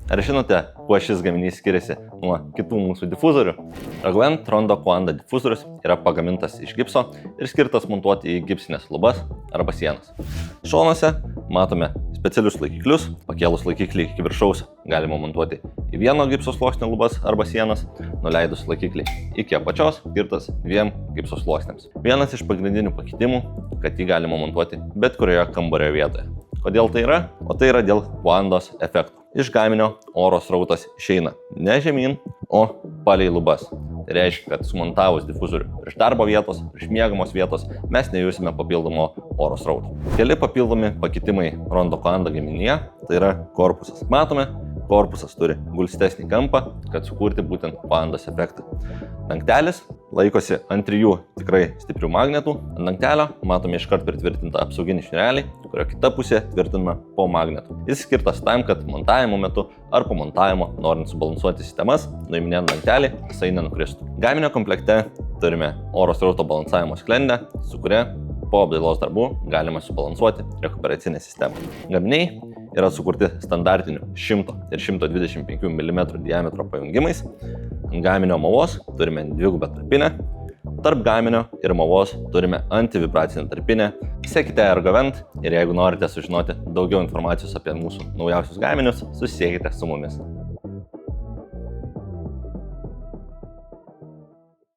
Ar žinote, kuo šis gaminys skiriasi nuo kitų mūsų difuzorių? Ragland Rondo Coanda difuzorius yra pagamintas iš gipso ir skirtas montuoti į gipsinės lubas arba sienas. Šonuose matome specialius laikiklius, pakėlus laikiklį iki viršaus galima montuoti į vieno gipso sluoksnio lubas arba sienas, nuleidus laikiklį iki apačios skirtas dviem gipso sluoksniams. Vienas iš pagrindinių pakitimų, kad jį galima montuoti bet kurioje kambario vietoje. Kodėl tai yra? O tai yra dėl Coandos efekto. Iš gaminio oro srautas išeina ne žemyn, o palei lubas. Tai reiškia, kad sumontavus difuzorių prieš darbo vietos, prieš miegamos vietos, mes nejusime papildomo oro srauto. Keli papildomi pakitimai Rondo Coanda gaminyje, tai yra korpusas. Matome, korpusas turi gulstesnį kampą, kad sukurti būtent Coandos efektą. Dangtelis laikosi ant 3 tikrai stiprių magnetų. Ant dangtelio matome iškart pritvirtintą apsauginį šniurelį, kurio kita pusė tvirtinama po magnetu. Jis skirtas tam, kad montavimo metu ar po montavimo, norint subalansuoti sistemas, nuiminėjant dangtelį, jisai nenukristų. Gaminio komplekte turime oro srauto balansavimo sklendę, su kuria po apdailos darbų galima subalansuoti rekuperacinę sistemą. Gaminiai yra sukurti standartiniu 100 ir 125 mm diametro pajungimais. Ant gaminio mavos turime dvigubą tarpinę. Tarp gaminio ir mavos turime antivibracinę tarpinę. Sekite Ergovent ir jeigu norite sužinoti daugiau informacijos apie mūsų naujausius gaminius, susisiekite su mumis.